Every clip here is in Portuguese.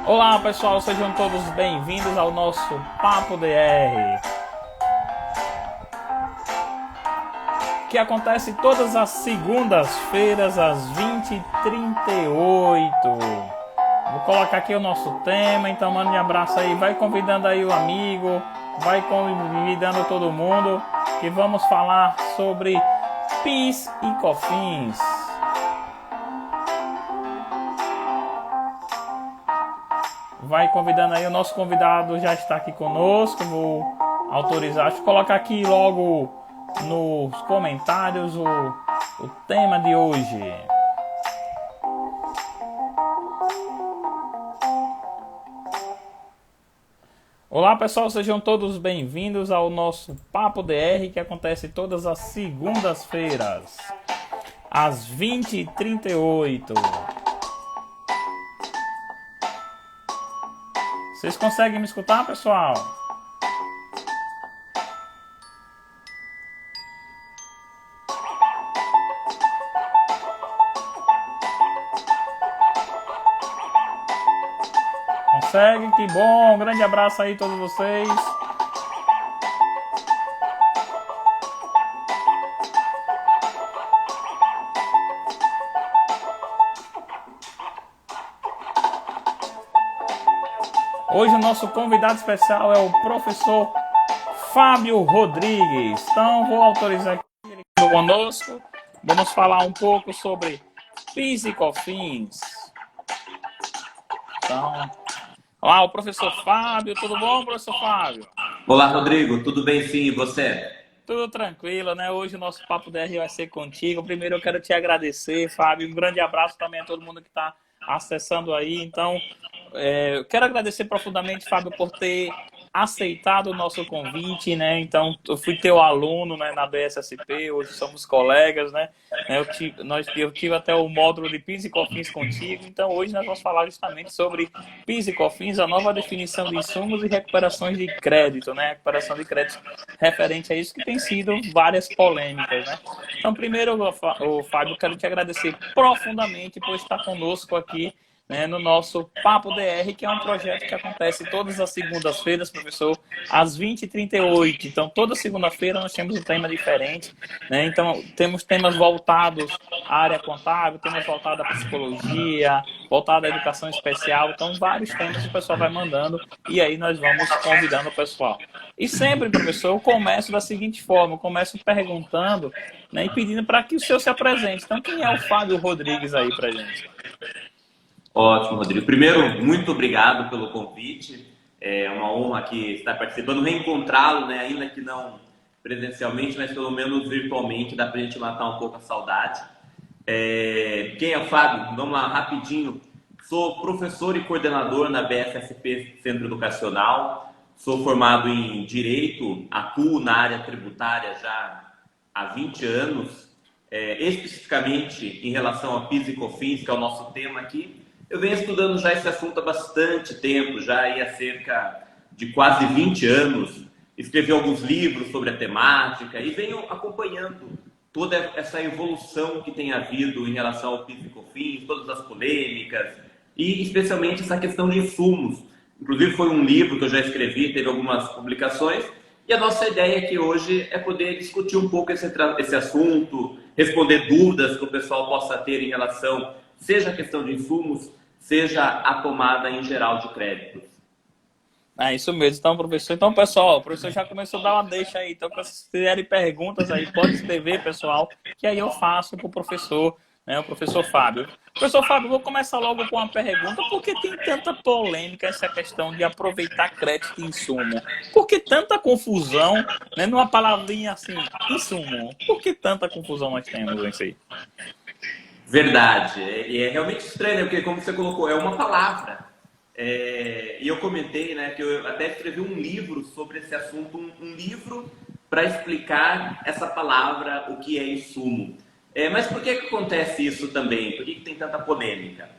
Olá pessoal, sejam todos bem-vindos ao nosso Papo DR, que acontece todas as segundas-feiras às 20h38. Vou colocar aqui o nosso tema, então mande um abraço aí, vai convidando aí o amigo, vai convidando todo mundo, que vamos falar sobre PIS e COFINS. Vai convidando aí, o nosso convidado já está aqui conosco, vou autorizar, deixa eu colocar aqui logo nos comentários o tema de hoje. Olá pessoal, sejam todos bem-vindos ao nosso Papo DR, que acontece todas as segundas-feiras, às 20h38. Vocês conseguem me escutar, pessoal? Consegue? Que bom! Um grande abraço aí a todos vocês. Hoje o nosso convidado especial é o professor Fábio Rodrigues. Então vou autorizar aqui ele conosco. Vamos falar um pouco sobre PIS e COFINS. Então, olá, o professor Fábio. Tudo bom, professor Fábio? Olá, Rodrigo. Tudo bem, sim, e você? Tudo tranquilo, né? Hoje o nosso Papo DR vai ser contigo. Primeiro eu quero te agradecer, Fábio. Um grande abraço também a todo mundo que está acessando aí. Então, eu quero agradecer profundamente, Fábio, por ter aceitado o nosso convite, né? Então, eu fui teu aluno, né, na BSSP, hoje somos colegas, né? Eu tive até o módulo de PIS e COFINS contigo, então hoje nós vamos falar justamente sobre PIS e COFINS, a nova definição de insumos e recuperações de crédito, né? Recuperação de crédito referente a isso, que tem sido várias polêmicas, né? Então, primeiro, Fábio, quero te agradecer profundamente por estar conosco aqui, né, no nosso Papo DR, que é um projeto que acontece todas as segundas-feiras, professor, às 20h38. Então, toda segunda-feira nós temos um tema diferente, né? Então, temos temas voltados à área contábil, temas voltados à psicologia, voltados à educação especial. Então, vários temas que o pessoal vai mandando e aí nós vamos convidando o pessoal. E sempre, professor, eu começo da seguinte forma, eu começo perguntando, né, e pedindo para que o senhor se apresente. Então, quem é o Fábio Rodrigues aí para gente? Ótimo, Rodrigo. Primeiro, muito obrigado pelo convite. É uma honra aqui estar participando, reencontrá-lo, né? Ainda que não presencialmente, mas pelo menos virtualmente, dá para a gente matar um pouco a saudade. Quem é o Fábio? Vamos lá, rapidinho. Sou professor e coordenador na BSSP Centro Educacional. Sou formado em Direito, atuo na área tributária já há 20 anos. Especificamente em relação a PIS e COFINS, que é o nosso tema aqui. Eu venho estudando já esse assunto há bastante tempo, já há cerca de quase 20 anos. Escrevi alguns livros sobre a temática e venho acompanhando toda essa evolução que tem havido em relação ao PIS e COFINS, todas as polêmicas e especialmente essa questão de insumos. Inclusive foi um livro que eu já escrevi, teve algumas publicações, e a nossa ideia aqui hoje é poder discutir um pouco esse assunto, responder dúvidas que o pessoal possa ter em relação, seja a questão de insumos, seja a tomada em geral de créditos. É isso mesmo. Então, professor. Então, pessoal, o professor já começou a dar uma deixa aí. Então, para vocês tiverem perguntas aí, pode escrever, pessoal, que aí eu faço para o professor, né, o professor Fábio. Professor Fábio, vou começar logo com uma pergunta. Por que tem tanta polêmica essa questão de aproveitar crédito em insumo? Por que tanta confusão, né, numa palavrinha assim, insumo? Por que tanta confusão nós temos nisso aí? Verdade. E é realmente estranho, né? Porque como você colocou, é uma palavra. E eu comentei, né, que eu até escrevi um livro sobre esse assunto, um livro para explicar essa palavra, o que é insumo. Mas por que acontece isso também? Por que tem tanta polêmica?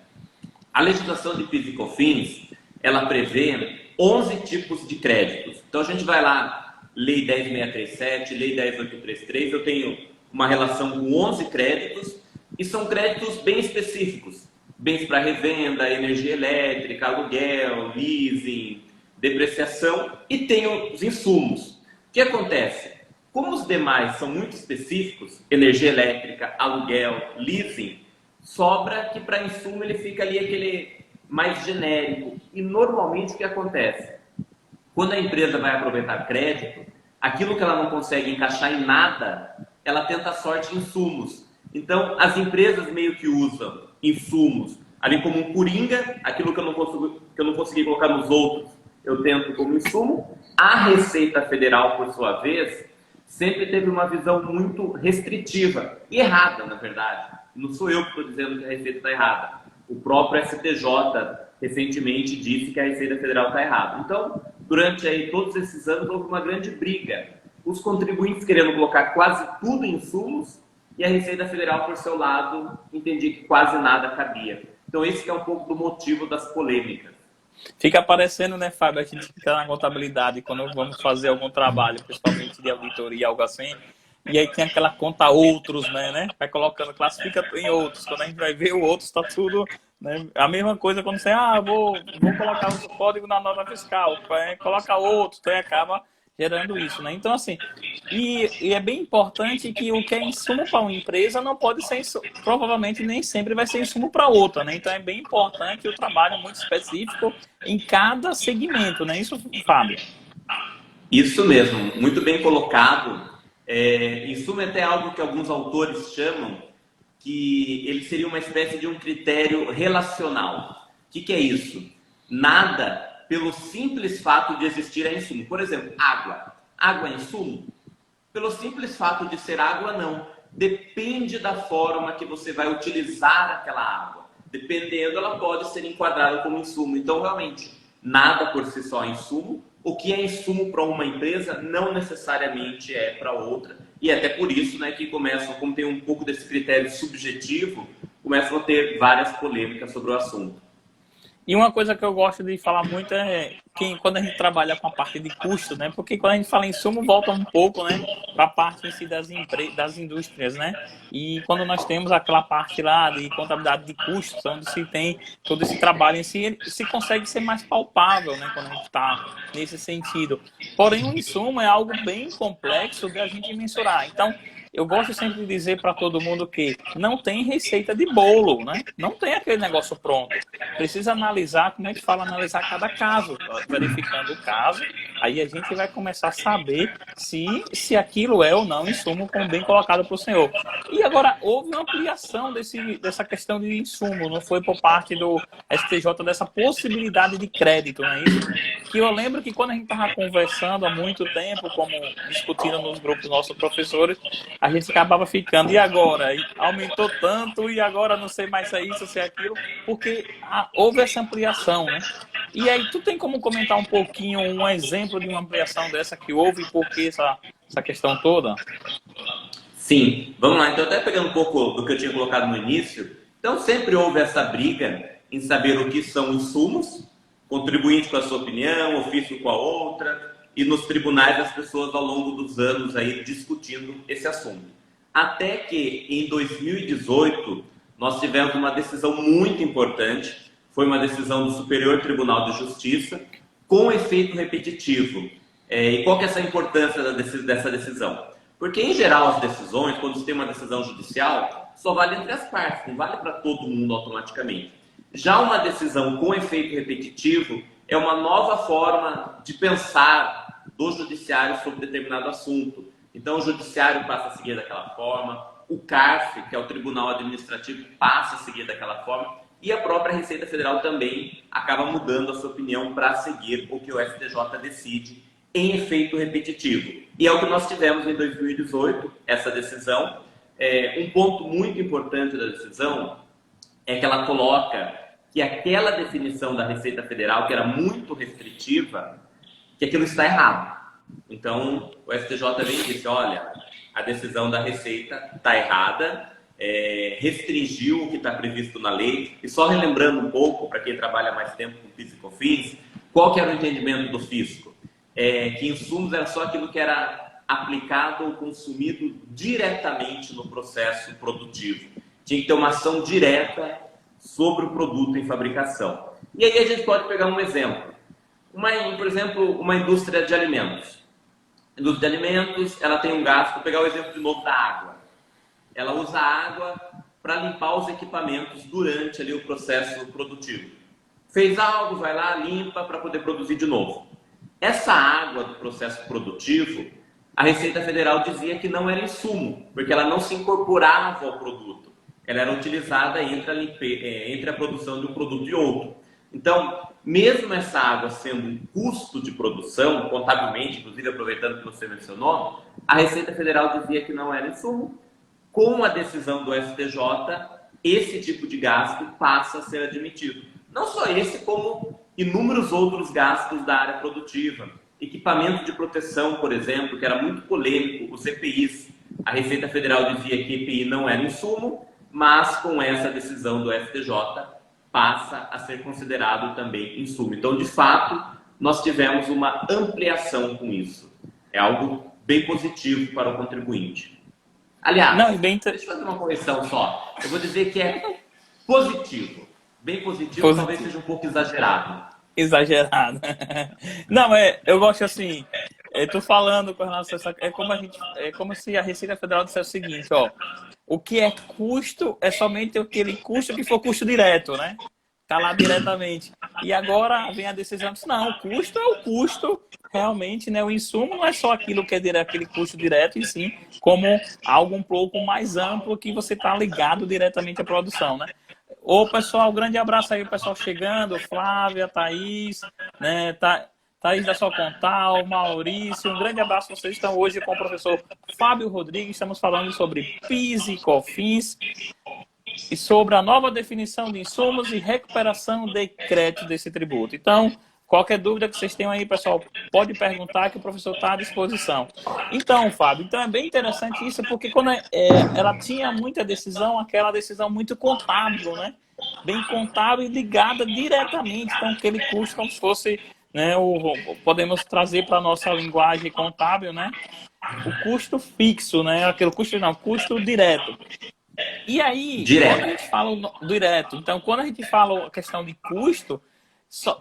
A legislação de PIS e COFINS, ela prevê 11 tipos de créditos. Então a gente vai lá, Lei 10.637, Lei 10.833, eu tenho uma relação com 11 créditos, e são créditos bem específicos. bens para revenda, energia elétrica, aluguel, leasing, depreciação, e tem os insumos. O que acontece? Como os demais são muito específicos, energia elétrica, aluguel, leasing, sobra que para insumo ele fica ali aquele mais genérico. E normalmente o que acontece? Quando a empresa vai aproveitar crédito, aquilo que ela não consegue encaixar em nada, ela tenta a sorte em insumos. Então, as empresas meio que usam insumos ali como um coringa, aquilo que eu não consegui colocar nos outros, eu tento como insumo. A Receita Federal, por sua vez, sempre teve uma visão muito restritiva e errada, na verdade. Não sou eu que estou dizendo que a Receita está errada. O próprio STJ recentemente disse que a Receita Federal está errada. Então, durante aí todos esses anos, houve uma grande briga. Os contribuintes querendo colocar quase tudo em insumos e a Receita Federal, por seu lado, entendia que quase nada cabia. Então, esse que é um pouco do motivo das polêmicas. Fica aparecendo, né, Fábio? A gente fica na contabilidade quando vamos fazer algum trabalho, principalmente de auditoria, algo assim. E aí tem aquela conta outros, né? Vai colocando, classifica em outros. Quando a gente vai ver o outros, está tudo, né? A mesma coisa quando você, vou colocar o código na nota fiscal, coloca outros, então acaba gerando isso, né? Então, assim, e é bem importante que o que é insumo para uma empresa não pode ser, provavelmente nem sempre vai ser insumo para outra, né? Então, é bem importante o trabalho muito específico em cada segmento, né? Isso, Fábio? Isso mesmo, muito bem colocado. Insumo é até algo que alguns autores chamam que ele seria uma espécie de um critério relacional. O que é isso? Nada pelo simples fato de existir é insumo. Por exemplo, água. Água é insumo? Pelo simples fato de ser água, não. Depende da forma que você vai utilizar aquela água. Dependendo, ela pode ser enquadrada como insumo. Então, realmente, nada por si só é insumo. O que é insumo para uma empresa não necessariamente é para outra. E até por isso, né, que começam, como tem um pouco desse critério subjetivo, começam a ter várias polêmicas sobre o assunto. E uma coisa que eu gosto de falar muito é que quando a gente trabalha com a parte de custo, né? Porque quando a gente fala em insumo, volta um pouco, né? Para a parte em si das indústrias, né? E quando nós temos aquela parte lá de contabilidade de custos, onde se tem todo esse trabalho em si, ele se consegue ser mais palpável, né? Quando a gente está nesse sentido. Porém, o insumo é algo bem complexo de a gente mensurar. Então, eu gosto sempre de dizer para todo mundo que não tem receita de bolo, né? Não tem aquele negócio pronto. Precisa analisar, como a gente fala, analisar cada caso, verificando o caso, aí a gente vai começar a saber se aquilo é ou não insumo, como bem colocado para o senhor. E agora, houve uma ampliação dessa questão de insumo, não foi por parte do STJ dessa possibilidade de crédito, não é isso? Que eu lembro que quando a gente estava conversando há muito tempo, como discutindo nos grupos dos nossos professores, a gente acabava ficando, e agora? Aumentou tanto, e agora não sei mais se é isso, se é aquilo, porque houve essa ampliação, né? E aí, tu tem como comentar um pouquinho, um exemplo de uma ampliação dessa que houve e por que essa questão toda? Sim, vamos lá. Então, até pegando um pouco do que eu tinha colocado no início, então sempre houve essa briga em saber o que são insumos, contribuinte com a sua opinião, ofício com a outra, e nos tribunais as pessoas ao longo dos anos aí discutindo esse assunto. Até que em 2018 nós tivemos uma decisão muito importante, foi uma decisão do Superior Tribunal de Justiça com efeito repetitivo. E qual que é essa importância dessa decisão? Porque em geral as decisões, quando você tem uma decisão judicial, só vale entre as partes, não vale para todo mundo automaticamente. Já uma decisão com efeito repetitivo é uma nova forma de pensar do judiciário sobre determinado assunto. Então, o judiciário passa a seguir daquela forma, o CARF, que é o Tribunal Administrativo, passa a seguir daquela forma, e a própria Receita Federal também acaba mudando a sua opinião para seguir o que o STJ decide em efeito repetitivo. E é o que nós tivemos em 2018, essa decisão. Um ponto muito importante da decisão é que ela coloca que aquela definição da Receita Federal, que era muito restritiva, que aquilo está errado. Então, o STJ vem e disse, olha, a decisão da Receita está errada, restringiu o que está previsto na lei. E só relembrando um pouco, para quem trabalha mais tempo com PIS e COFINS, qual que era o entendimento do fisco? Que insumos era só aquilo que era aplicado ou consumido diretamente no processo produtivo. Tinha que ter uma ação direta sobre o produto em fabricação. E aí a gente pode pegar um exemplo. Por exemplo, uma indústria de alimentos. A indústria de alimentos, ela tem um gasto, vou pegar o exemplo de novo da água. Ela usa a água para limpar os equipamentos durante ali o processo produtivo. Fez algo, vai lá, limpa para poder produzir de novo. Essa água do processo produtivo, a Receita Federal dizia que não era insumo, porque ela não se incorporava ao produto. Ela era utilizada entre a produção de um produto e outro. Então, mesmo essa água sendo um custo de produção, contabilmente, inclusive aproveitando que você mencionou, a Receita Federal dizia que não era insumo. Com a decisão do STJ, esse tipo de gasto passa a ser admitido. Não só esse, como inúmeros outros gastos da área produtiva. Equipamento de proteção, por exemplo, que era muito polêmico, os EPIs. A Receita Federal dizia que EPI não era insumo, mas com essa decisão do STJ, passa a ser considerado também insumo. Então, de fato, nós tivemos uma ampliação com isso. É algo bem positivo para o contribuinte. Aliás, Não, deixa eu fazer uma correção só. Eu vou dizer que é positivo. Bem positivo. Talvez seja um pouco exagerado. Exagerado. Não, eu gosto assim, tô falando com relação a essa, é como se a Receita Federal dissesse o seguinte, ó, o que é custo é somente aquele custo que for custo direto, né? Tá lá diretamente. E agora vem a decisão, não, o custo é o custo, realmente, né? O insumo não é só aquilo que é direto, aquele custo direto, e sim como algo um pouco mais amplo que você tá ligado diretamente à produção, né? Ô, pessoal, um grande abraço aí, o pessoal chegando, Flávia, Thaís, né, Thaís da Socontal, Maurício, um grande abraço, vocês estão hoje com o professor Fábio Rodrigues, estamos falando sobre PIS e COFINS e sobre a nova definição de insumos e recuperação de crédito desse tributo. Então, qualquer dúvida que vocês tenham aí, pessoal, pode perguntar que o professor está à disposição. Então, Fábio, é bem interessante isso, porque quando ela tinha muita decisão, aquela decisão muito contábil, né? Bem contábil e ligada diretamente com aquele custo, como se fosse, né, podemos trazer para a nossa linguagem contábil, né? O custo fixo, né? Aquele custo, não, custo direto. E aí, quando a gente fala direto, então, quando a gente fala a questão de custo,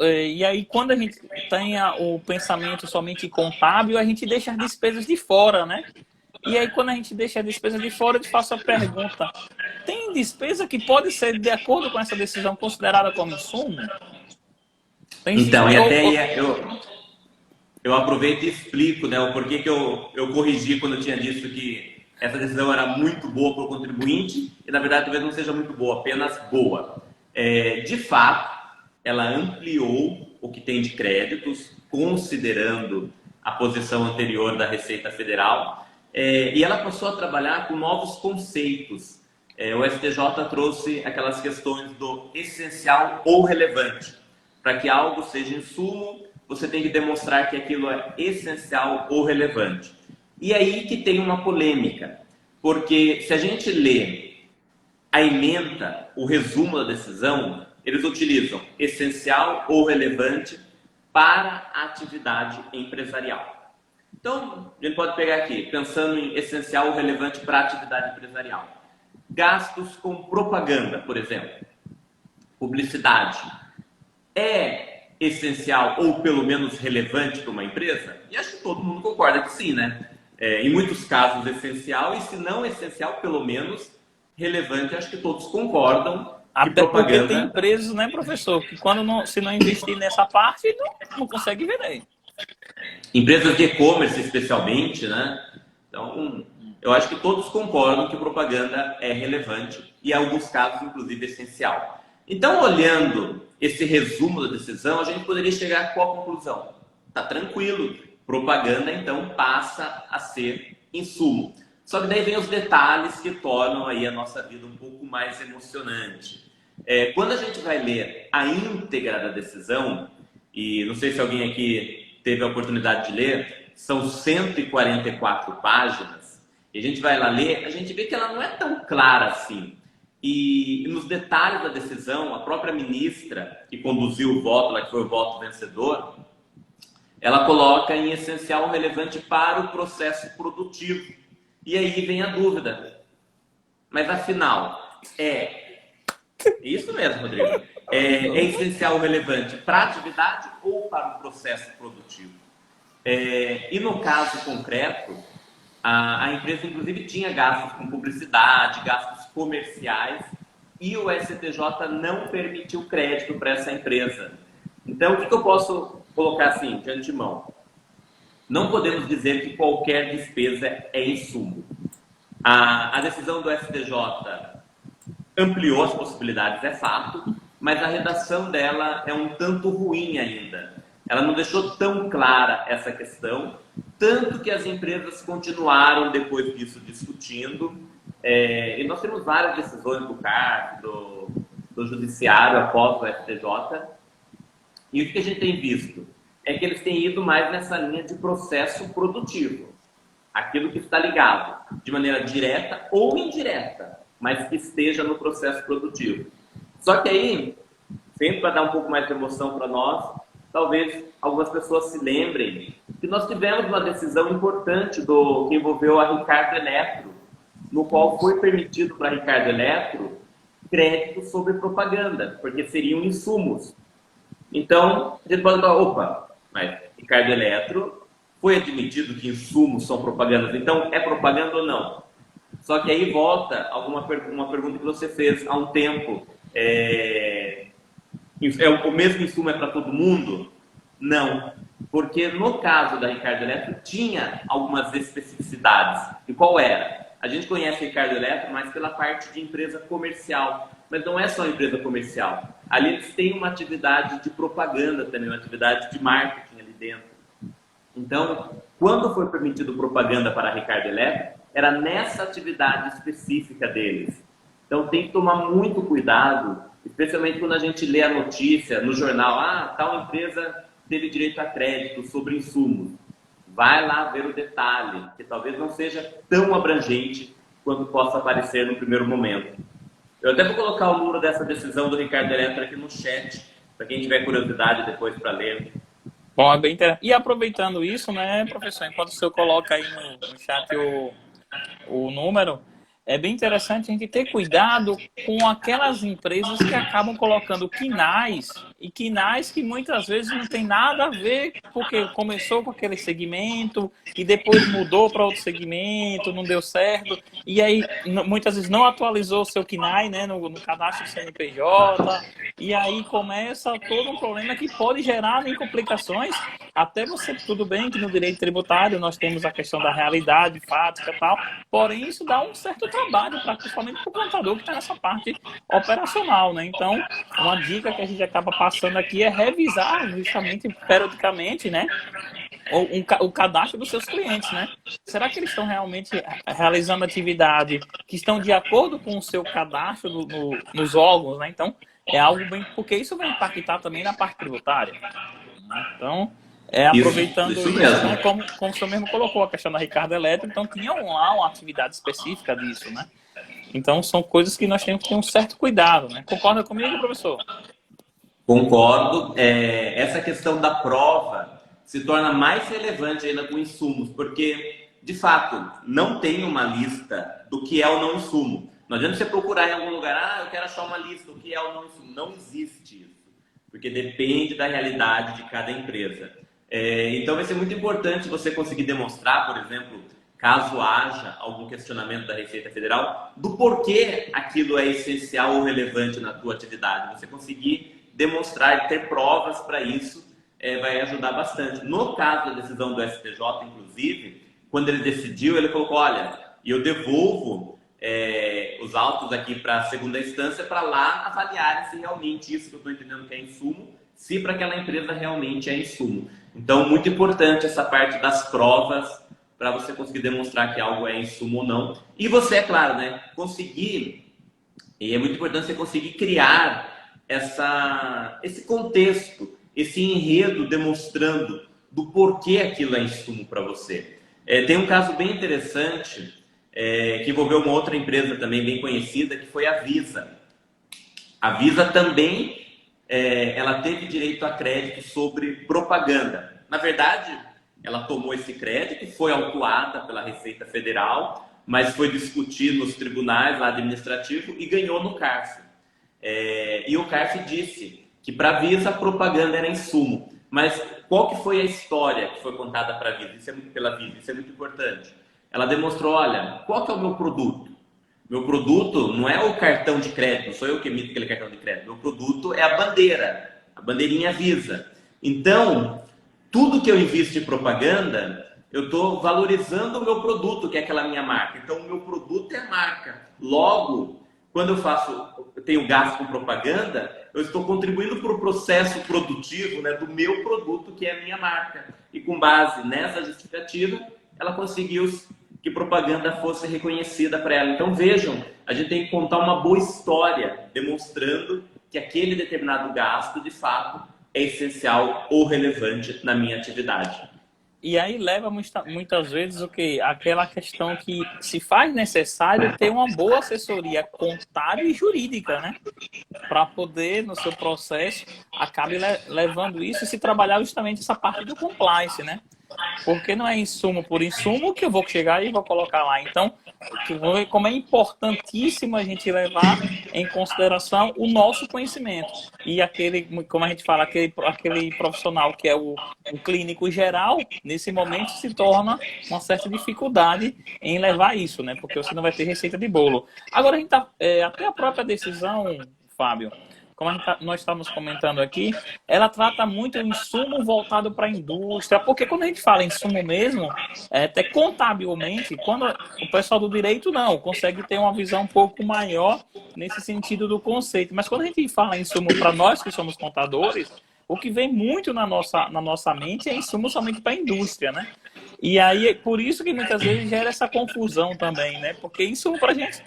e aí, quando a gente tem o pensamento somente contábil, a gente deixa as despesas de fora, né? E aí, quando a gente deixa as despesas de fora, eu te faço a pergunta: tem despesa que pode ser, de acordo com essa decisão, considerada como insumo? Então, e até eu aproveito e explico, né, o porquê que eu corrigi quando eu tinha dito que essa decisão era muito boa para o contribuinte e, na verdade, talvez não seja muito boa, apenas boa. De fato, ela ampliou o que tem de créditos, considerando a posição anterior da Receita Federal, e ela passou a trabalhar com novos conceitos. O STJ trouxe aquelas questões do essencial ou relevante. Para que algo seja insumo, você tem que demonstrar que aquilo é essencial ou relevante. E aí que tem uma polêmica, porque se a gente lê a ementa, o resumo da decisão, eles utilizam essencial ou relevante para a atividade empresarial. Então, a gente pode pegar aqui, pensando em essencial ou relevante para a atividade empresarial. Gastos com propaganda, por exemplo. Publicidade. É essencial ou pelo menos relevante para uma empresa? E acho que todo mundo concorda que sim, né? Em muitos casos essencial e se não essencial, pelo menos relevante, acho que todos concordam. Até porque tem empresas, né, professor, que se não investir nessa parte, não consegue vender. Empresas de e-commerce, especialmente, né? Então, eu acho que todos concordam que propaganda é relevante e, em alguns casos, inclusive, essencial. Então, olhando esse resumo da decisão, a gente poderia chegar a qual conclusão? Tá tranquilo, propaganda, então, passa a ser insumo. Só que daí vem os detalhes que tornam aí a nossa vida um pouco mais emocionante. Quando a gente vai ler a íntegra da decisão, e não sei se alguém aqui teve a oportunidade de ler, são 144 páginas, e a gente vai lá ler, a gente vê que ela não é tão clara assim. E nos detalhes da decisão, a própria ministra que conduziu o voto, lá que foi o voto vencedor, ela coloca em essencial relevante para o processo produtivo. E aí vem a dúvida. Mas afinal, Isso mesmo, Rodrigo. É essencial ou relevante para a atividade ou para o processo produtivo? E no caso concreto, a empresa inclusive tinha gastos com publicidade, gastos comerciais, e o STJ não permitiu crédito para essa empresa. Então, o que eu posso colocar assim, de antemão? Não podemos dizer que qualquer despesa é insumo. A decisão do STJ ampliou as possibilidades, é fato, mas a redação dela é um tanto ruim ainda. Ela não deixou tão clara essa questão, tanto que as empresas continuaram depois disso discutindo, e nós temos várias decisões do CARF, do Judiciário após o STJ, e o que a gente tem visto é que eles têm ido mais nessa linha de processo produtivo, aquilo que está ligado de maneira direta ou indireta, mas que esteja no processo produtivo. Só que aí, sempre para dar um pouco mais de emoção para nós, talvez algumas pessoas se lembrem que nós tivemos uma decisão importante que envolveu a Ricardo Eletro, no qual foi permitido para a Ricardo Eletro crédito sobre propaganda, porque seriam insumos. Então, a gente pode falar, opa, mas Ricardo Eletro foi admitido que insumos são propagandas, então é propaganda ou não? Só que aí volta uma pergunta que você fez há um tempo. O mesmo insumo é para todo mundo? Não. Porque no caso da Ricardo Eletro tinha algumas especificidades. E qual era? A gente conhece Ricardo Eletro mais pela parte de empresa comercial. Mas não é só empresa comercial. Ali eles têm uma atividade de propaganda também, uma atividade de marketing ali dentro. Então, quando foi permitido propaganda para a Ricardo Eletro, era nessa atividade específica deles. Então, tem que tomar muito cuidado, especialmente quando a gente lê a notícia no jornal, tal empresa teve direito a crédito sobre insumos. Vai lá ver o detalhe, que talvez não seja tão abrangente quanto possa parecer no primeiro momento. Eu até vou colocar o número dessa decisão do Ricardo Eletro aqui no chat, para quem tiver curiosidade depois para ler. Bom, é bem interessante. E aproveitando isso, né, professor, enquanto o senhor coloca aí no chat o número, é bem interessante a gente ter cuidado com aquelas empresas que acabam colocando quinais, e quinais que muitas vezes não tem nada a ver, porque começou com aquele segmento e depois mudou para outro segmento, não deu certo, e aí muitas vezes não atualizou o seu quinai, né, no cadastro do CNPJ, e aí começa todo um problema que pode gerar complicações. Até você, tudo bem que no direito tributário nós temos a questão da realidade fática e tal, porém isso dá um certo trabalho, principalmente para o contador que está nessa parte operacional, né? Então, uma dica que a gente acaba passando aqui é revisar justamente periodicamente, né, o cadastro dos seus clientes, né? Será que eles estão realmente realizando atividade que estão de acordo com o seu cadastro nos órgãos, né? Então, é algo bem... Porque isso vai impactar também na parte tributária, né? Então, aproveitando isso né, como o senhor mesmo colocou, a questão da Ricardo Eletro, então tinha lá uma atividade específica disso, né? Então, são coisas que nós temos que ter um certo cuidado, né? Concorda comigo, professor? Concordo. Essa questão da prova se torna mais relevante ainda com insumos, porque, de fato, não tem uma lista do que é o não insumo. Não adianta você procurar em algum lugar, eu quero achar uma lista do que é o não insumo. Não existe isso, porque depende da realidade de cada empresa. Então, vai ser muito importante você conseguir demonstrar, por exemplo, caso haja algum questionamento da Receita Federal, do porquê aquilo é essencial ou relevante na tua atividade. Você conseguir demonstrar e ter provas para isso vai ajudar bastante. No caso da decisão do STJ, inclusive, quando ele decidiu, ele colocou, olha, eu devolvo os autos aqui para a segunda instância para lá avaliarem se realmente isso que eu estou entendendo que é insumo, se para aquela empresa realmente é insumo. Então, muito importante essa parte das provas para você conseguir demonstrar que algo é insumo ou não. E você, é claro, né, conseguir, e é muito importante você conseguir criar esse contexto, esse enredo demonstrando do porquê aquilo é insumo para você. Tem um caso bem interessante que envolveu uma outra empresa também bem conhecida, que foi a Visa. A Visa também ela teve direito a crédito sobre propaganda. Na verdade, ela tomou esse crédito, foi autuada pela Receita Federal, mas foi discutir nos tribunais lá administrativos e ganhou no cárcere. E o CARF disse que para a Visa a propaganda era insumo. Mas qual que foi a história que foi contada para a Visa? Pela Visa, isso é muito importante. Ela demonstrou, olha, qual que é o meu produto? Meu produto não é o cartão de crédito, não sou eu que emito aquele cartão de crédito. Meu produto é a bandeira, a bandeirinha Visa. Então, tudo que eu invisto em propaganda, eu estou valorizando o meu produto, que é aquela minha marca. Então, o meu produto é a marca. Logo, quando eu tenho gasto com propaganda, eu estou contribuindo para o processo produtivo, né, do meu produto, que é a minha marca. E com base nessa justificativa, ela conseguiu que propaganda fosse reconhecida para ela. Então vejam, a gente tem que contar uma boa história, demonstrando que aquele determinado gasto, de fato, é essencial ou relevante na minha atividade. E aí leva muitas vezes o que? Aquela questão que se faz necessário ter uma boa assessoria contábil e jurídica, né? Para poder, no seu processo, acabe levando isso e se trabalhar justamente essa parte do compliance, né? Porque não é insumo por insumo que eu vou chegar e vou colocar lá. Então, como é importantíssimo a gente levar em consideração o nosso conhecimento. E aquele, como a gente fala, aquele profissional que é o clínico geral, nesse momento se torna uma certa dificuldade em levar isso, né? Porque você não vai ter receita de bolo. Agora, a gente até a própria decisão, Fábio, como nós estamos comentando aqui, ela trata muito o insumo voltado para a indústria, porque quando a gente fala em insumo mesmo, até contabilmente, quando o pessoal do direito não, consegue ter uma visão um pouco maior nesse sentido do conceito. Mas quando a gente fala em insumo para nós que somos contadores, o que vem muito na nossa mente é insumo somente para a indústria, né? E aí, por isso que muitas vezes gera essa confusão também, né? Porque insumo para a gente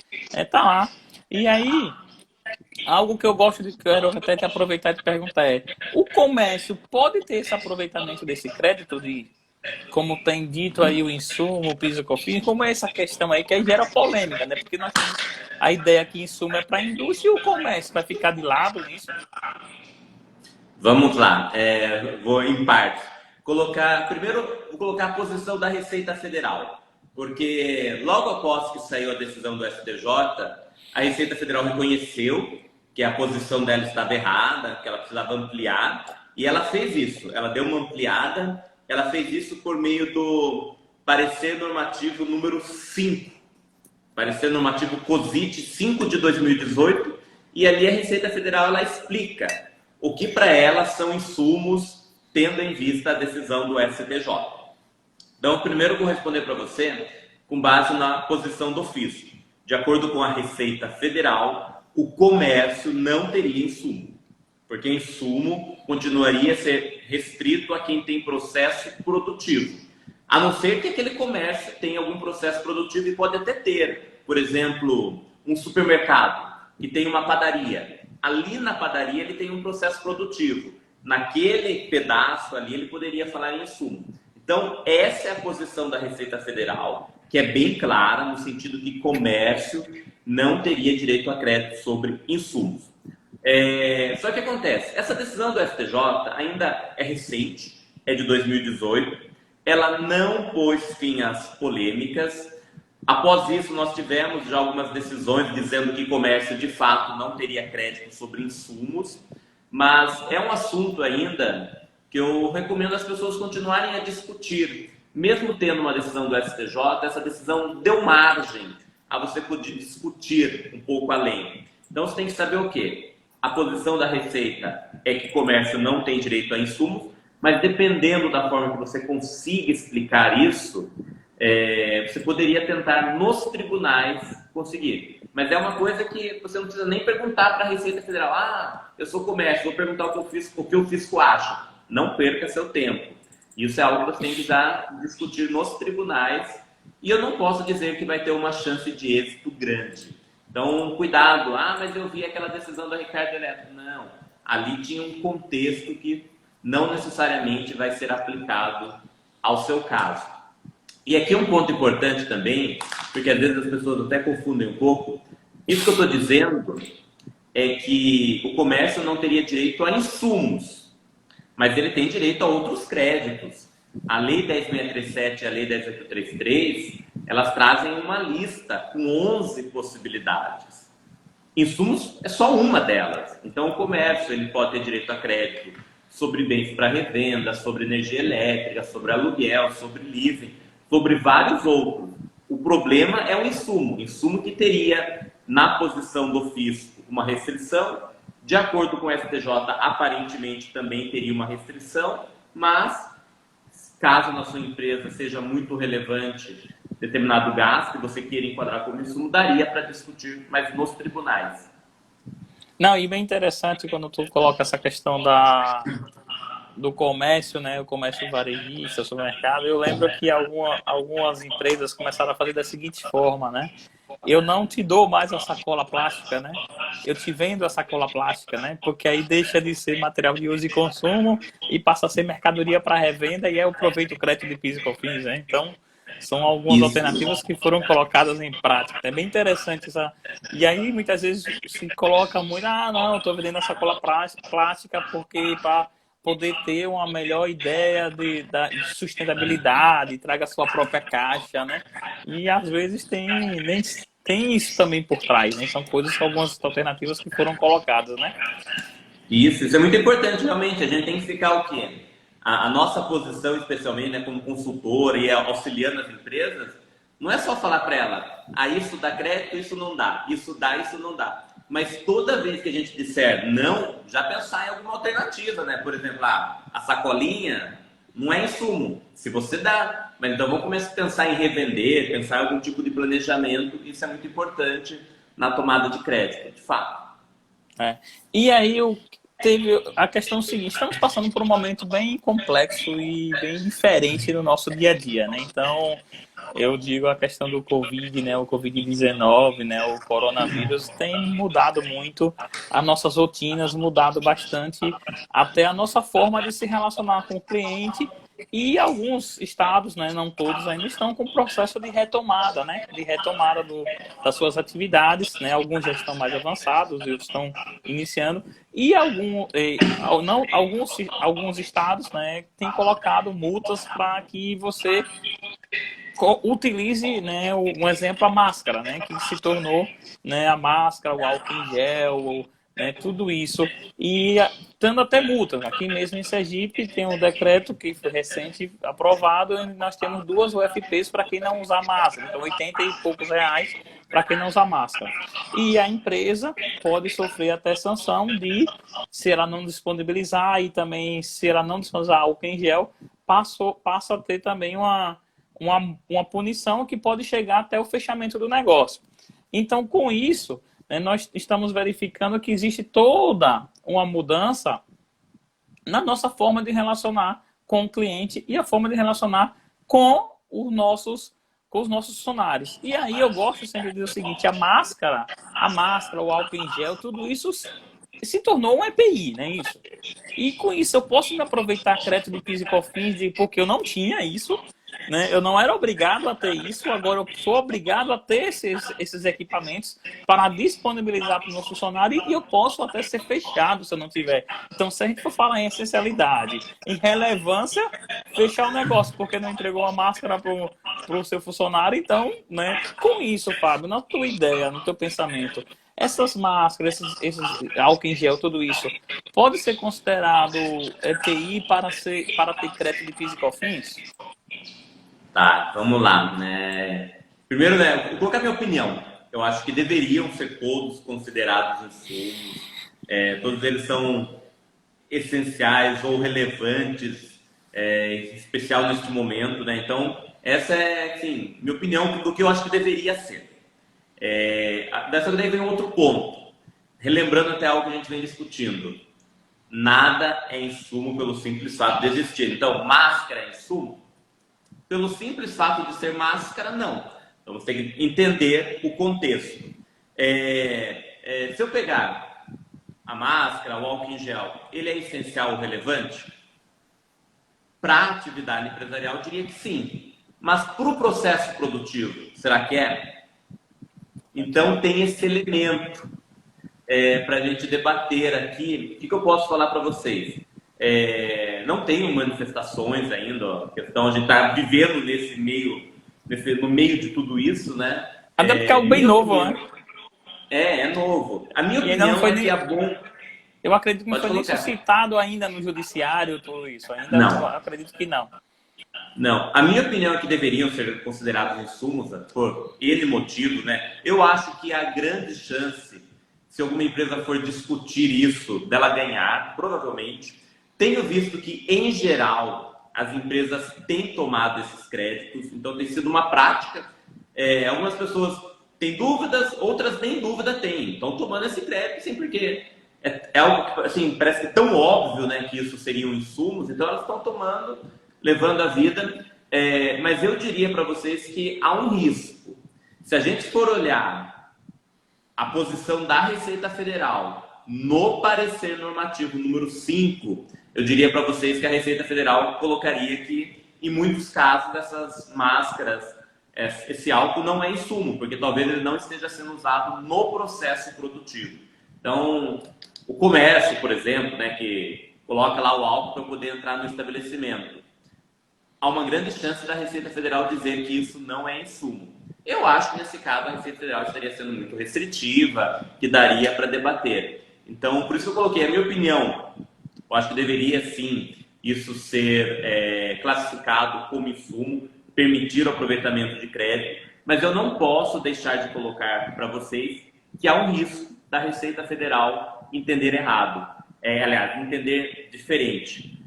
tá lá. E aí, algo que eu quero até te aproveitar e te perguntar o comércio pode ter esse aproveitamento desse crédito de, como tem dito aí o insumo, o PIS e COFINS, como é essa questão aí que aí gera polêmica, né? Porque nós temos a ideia que insumo é para a indústria e o comércio vai ficar de lado nisso. Vamos lá, vou em partes. Primeiro, vou colocar a posição da Receita Federal, porque logo após que saiu a decisão do STJ, a Receita Federal reconheceu que a posição dela estava errada, que ela precisava ampliar, e ela fez isso. Ela deu uma ampliada, ela fez isso por meio do parecer normativo número 5, parecer normativo COSIT 5 de 2018, e ali a Receita Federal ela explica o que para ela são insumos, tendo em vista a decisão do STJ. Então, primeiro eu vou responder para você com base na posição do fisco. De acordo com a Receita Federal, o comércio não teria insumo, porque insumo continuaria a ser restrito a quem tem processo produtivo, a não ser que aquele comércio tenha algum processo produtivo e pode até ter, por exemplo, um supermercado que tem uma padaria. Ali na padaria ele tem um processo produtivo. Naquele pedaço ali ele poderia falar em insumo. Então, essa é a posição da Receita Federal, que é bem clara no sentido que comércio não teria direito a crédito sobre insumos. Só que acontece, essa decisão do STJ ainda é recente, é de 2018, ela não pôs fim às polêmicas. Após isso, nós tivemos já algumas decisões dizendo que comércio de fato não teria crédito sobre insumos, mas é um assunto ainda que eu recomendo as pessoas continuarem a discutir. Mesmo tendo uma decisão do STJ, essa decisão deu margem a você poder discutir um pouco além. Então você tem que saber o quê? A posição da Receita é que comércio não tem direito a insumos, mas dependendo da forma que você consiga explicar isso, você poderia tentar nos tribunais conseguir. Mas é uma coisa que você não precisa nem perguntar para a Receita Federal. Ah, eu sou comércio, vou perguntar o que o fisco acha. Não perca seu tempo. Isso é algo que você tem que já discutir nos tribunais. E eu não posso dizer que vai ter uma chance de êxito grande. Então, cuidado. Ah, mas eu vi aquela decisão da Ricardo Eletro. Não. Ali tinha um contexto que não necessariamente vai ser aplicado ao seu caso. E aqui um ponto importante também, porque às vezes as pessoas até confundem um pouco. Isso que eu estou dizendo é que o comércio não teria direito a insumos, mas ele tem direito a outros créditos. A Lei 10.637 e a Lei 10.833, elas trazem uma lista com 11 possibilidades. Insumos é só uma delas. Então, o comércio ele pode ter direito a crédito sobre bens para revenda, sobre energia elétrica, sobre aluguel, sobre leasing, sobre vários outros. O problema é o insumo que teria na posição do fisco uma restrição, de acordo com o STJ, aparentemente também teria uma restrição, mas caso na sua empresa seja muito relevante determinado gasto que você queira enquadrar como insumo, daria para discutir, mas nos tribunais. Não, e bem interessante quando tu coloca essa questão do comércio, né, o comércio varejista, o supermercado. Eu lembro que algumas empresas começaram a fazer da seguinte forma, né? Eu não te dou mais a sacola plástica, né? Eu te vendo a sacola plástica, né? Porque aí deixa de ser material de uso e consumo e passa a ser mercadoria para revenda e aí eu aproveito o crédito de PIS e COFINS, né? Então, são algumas Isso. alternativas que foram colocadas em prática. É bem interessante essa. E aí, muitas vezes, se coloca muito, não, eu estou vendendo a sacola plástica porque para poder ter uma melhor ideia de sustentabilidade, traga a sua própria caixa, né? E às vezes nem tem isso também por trás, né? São coisas, algumas alternativas que foram colocadas, né? Isso é muito importante, realmente. A gente tem que ficar o quê? A nossa posição, especialmente, né, como consultor e auxiliando as empresas, não é só falar para ela, isso dá crédito, isso não dá, isso dá, isso não dá. Mas toda vez que a gente disser não, já pensar em alguma alternativa, né? Por exemplo, a sacolinha não é insumo, se você dá. Mas então vamos começar a pensar em revender, pensar em algum tipo de planejamento, isso é muito importante na tomada de crédito, de fato. É. E aí teve a questão seguinte, estamos passando por um momento bem complexo e bem diferente no nosso dia a dia, né? Então, eu digo a questão do Covid, né? O Covid-19, né? O coronavírus tem mudado muito as nossas rotinas, mudado bastante até a nossa forma de se relacionar com o cliente. E alguns estados, né, não todos ainda estão com processo de retomada, né, de retomada das suas atividades, né, alguns já estão mais avançados, outros estão iniciando, e alguns estados, né, têm colocado multas para que você utilize, né, um exemplo, a máscara, né, que se tornou, né, a máscara, o álcool em gel, né, tudo isso, e dando até multas. Aqui mesmo em Sergipe tem um decreto que foi recente aprovado e nós temos 2 UFPs para quem não usar máscara, então 80 e poucos reais para quem não usar máscara. E a empresa pode sofrer até sanção se ela não disponibilizar e também se ela não disponibilizar álcool em gel, passa a ter também uma punição que pode chegar até o fechamento do negócio. Então, com isso, né, nós estamos verificando que existe toda uma mudança na nossa forma de relacionar com o cliente e a forma de relacionar com os nossos funcionários. E aí eu gosto sempre de dizer o seguinte, a máscara, o álcool em gel, tudo isso se tornou um EPI, né, isso? E com isso eu posso me aproveitar crédito de PIS e COFINS porque eu não tinha isso, né? Eu não era obrigado a ter isso, agora eu sou obrigado a ter esses equipamentos para disponibilizar para o meu funcionário e eu posso até ser fechado se eu não tiver. Então, se a gente for falar em essencialidade, em relevância, fechar o negócio, porque não entregou uma máscara para o seu funcionário. Então, né? Com isso, Fábio, na tua ideia, no teu pensamento, essas máscaras, esses álcool em gel, tudo isso, pode ser considerado EPI para ter crédito de PIS e COFINS? Tá, vamos lá. Primeiro, né, vou colocar minha opinião. Eu acho que deveriam ser todos considerados insumos. Todos eles são essenciais ou relevantes, em especial neste momento, né? Então, essa é, assim, minha opinião do que eu acho que deveria ser. Dessa vez vem outro ponto. Relembrando até algo que a gente vem discutindo. Nada é insumo pelo simples fato de existir. Então, máscara é insumo? Pelo simples fato de ser máscara, não. Então você tem que entender o contexto. Se eu pegar a máscara, o álcool em gel, ele é essencial ou relevante? Para a atividade empresarial, eu diria que sim. Mas para o processo produtivo, será que é? Então tem esse elemento para a gente debater aqui. O que eu posso falar para vocês? Não tenho manifestações ainda, a gente está vivendo no meio de tudo isso, né? Até porque é algo bem novo, né? É novo. A minha E ainda não opinião foi é nem. que é bom. Eu acredito que não Pode foi nem colocar. suscitado ainda no judiciário tudo isso. Ainda eu Não, acredito que não. não. A minha opinião é que deveriam ser considerados insumos por N motivo, né? Eu acho que há grande chance, se alguma empresa for discutir isso, dela ganhar, provavelmente. Tenho visto que, em geral, as empresas têm tomado esses créditos, então tem sido uma prática. Algumas pessoas têm dúvidas, outras nem dúvida têm. Estão tomando esse crédito, sim, porque é algo que assim, parece que é tão óbvio, né, que isso seriam insumos, então elas estão tomando, levando a vida. Mas eu diria para vocês que há um risco. Se a gente for olhar a posição da Receita Federal no parecer normativo número 5, eu diria para vocês que a Receita Federal colocaria que, em muitos casos, essas máscaras, esse álcool não é insumo, porque talvez ele não esteja sendo usado no processo produtivo. Então, o comércio, por exemplo, né, que coloca lá o álcool para poder entrar no estabelecimento, há uma grande chance da Receita Federal dizer que isso não é insumo. Eu acho que, nesse caso, a Receita Federal estaria sendo muito restritiva, que daria para debater. Então, por isso que eu coloquei a minha opinião. Eu acho que deveria, sim, isso ser classificado como insumo, permitir o aproveitamento de crédito, mas eu não posso deixar de colocar para vocês que há um risco da Receita Federal entender errado. Aliás, entender diferente.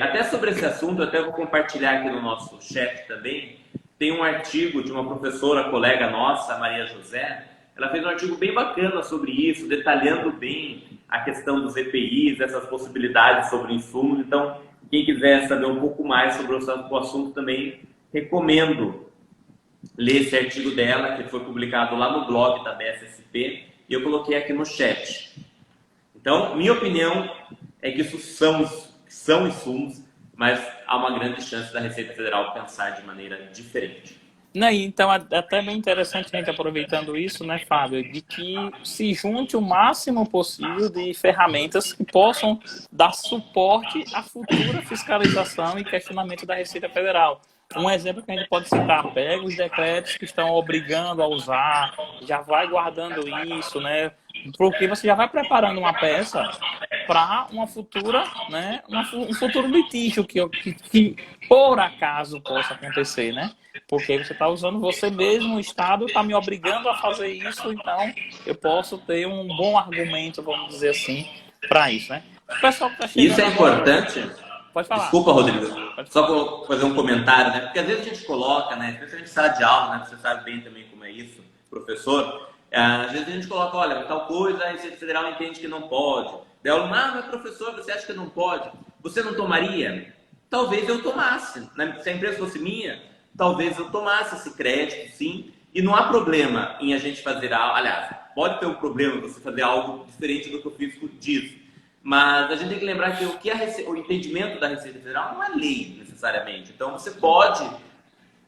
Até sobre esse assunto, eu até vou compartilhar aqui no nosso chat também. Tem um artigo de uma professora, colega nossa, Maria José. Ela fez um artigo bem bacana sobre isso, detalhando bem a questão dos EPIs, essas possibilidades sobre insumos. Então, quem quiser saber um pouco mais sobre o assunto também, recomendo ler esse artigo dela, que foi publicado lá no blog da BSSP, e eu coloquei aqui no chat. Então, minha opinião é que isso são insumos, mas há uma grande chance da Receita Federal pensar de maneira diferente. Né, então, é até bem interessante a gente aproveitando isso, né, Fábio, de que se junte o máximo possível de ferramentas que possam dar suporte à futura fiscalização e questionamento da Receita Federal. Um exemplo que a gente pode citar, pega os decretos que estão obrigando a usar, já vai guardando isso, né, porque você já vai preparando uma peça para uma futura, né, um futuro litígio que por acaso possa acontecer, né? Porque você está usando você mesmo, o Estado está me obrigando a fazer isso, então eu posso ter um bom argumento, vamos dizer assim, para isso, né? O pessoal que está Isso chegando é agora... importante. Pode falar. Desculpa, Rodrigo. Pode Só falar. para fazer um comentário, né? Porque às vezes a gente coloca, né? Especialmente em sala de aula, né? Você sabe bem também como é isso, professor. Às vezes a gente coloca, olha, tal coisa a Receita Federal entende que não pode. Daí o aluno, mas professor, você acha que não pode? Você não tomaria? Talvez eu tomasse. Né? Se a empresa fosse minha, talvez eu tomasse esse crédito, sim. E não há problema em a gente fazer algo. Aliás, pode ter um problema você fazer algo diferente do que o físico diz. Mas a gente tem que lembrar que o entendimento da Receita Federal não é lei, necessariamente. Então, você pode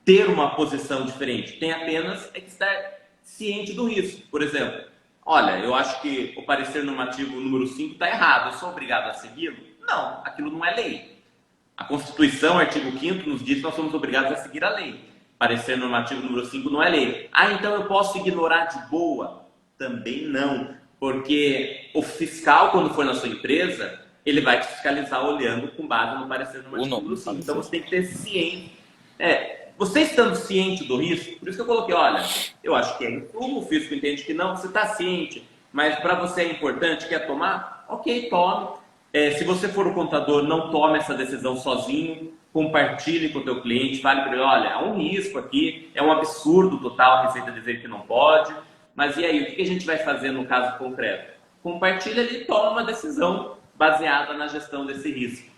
ter uma posição diferente. Tem apenas que estar ciente do risco. Por exemplo, olha, eu acho que o parecer normativo número 5 está errado. Eu sou obrigado a segui-lo? Não, aquilo não é lei. A Constituição, artigo 5º, nos diz que nós somos obrigados a seguir a lei. Parecer normativo número 5 não é lei. Então eu posso ignorar de boa? Também não. Porque o fiscal, quando for na sua empresa, ele vai te fiscalizar olhando com base no parecer normativo número 5. Então você tem que ter ciência. Você estando ciente do risco, por isso que eu coloquei, olha, eu acho que como o fisco entende que não, você está ciente, mas para você é importante, quer tomar? Ok, tome. Se você for o contador, não tome essa decisão sozinho, compartilhe com o teu cliente, fale para ele, olha, há um risco aqui, é um absurdo total a Receita dizer que não pode. Mas e aí, o que a gente vai fazer no caso concreto? Compartilha ali e toma uma decisão baseada na gestão desse risco.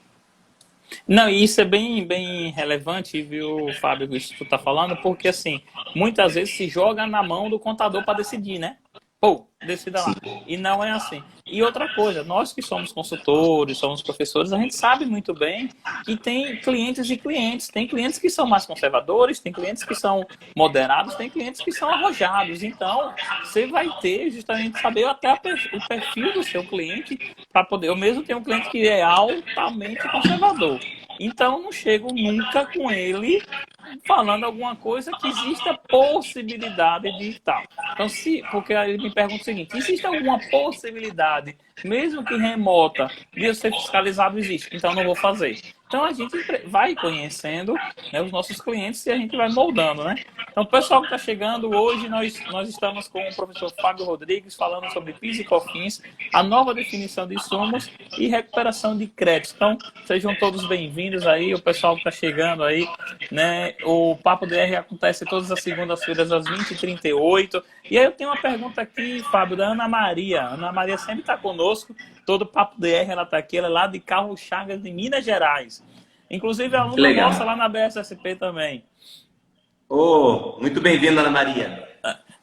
Não, e isso é bem relevante, viu, Fábio, isso que tu tá falando, porque assim, muitas vezes se joga na mão do contador para decidir, né? Pô, decida lá. E não é assim. E outra coisa, nós que somos consultores, somos professores, a gente sabe muito bem que tem clientes e clientes. Tem clientes que são mais conservadores, tem clientes que são moderados, tem clientes que são arrojados. Então, você vai ter justamente saber até o perfil do seu cliente para poder... Eu mesmo tenho um cliente que é altamente conservador. Então, não chego nunca com ele falando alguma coisa que exista possibilidade de tal. Então, porque ele me pergunta o seguinte: existe alguma possibilidade, mesmo que remota, de eu ser fiscalizado? Existe, então não vou fazer. Então a gente vai conhecendo, né, os nossos clientes e a gente vai moldando, né? Então, o pessoal que está chegando, hoje nós estamos com o professor Fábio Rodrigues falando sobre PIS e COFINS, a nova definição de insumos e recuperação de créditos. Então, sejam todos bem-vindos aí, o pessoal que está chegando aí, né? O Papo DR acontece todas as segundas-feiras às 20h38. E aí eu tenho uma pergunta aqui, Fábio, da Ana Maria. A Ana Maria sempre está conosco, todo Papo DR ela está aqui, ela é lá de Carlos Chagas, de Minas Gerais. Inclusive, aluna nossa lá na BSSP também. Oh, muito bem-vinda, Ana Maria.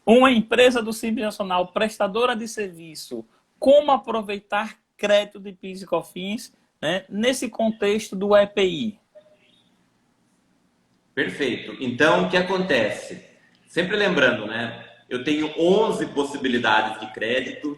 Uma empresa do Simples Nacional, prestadora de serviço, como aproveitar crédito de PIS e COFINS, né, nesse contexto do EPI? Perfeito. Então, o que acontece? Sempre lembrando, né? Eu tenho 11 possibilidades de crédito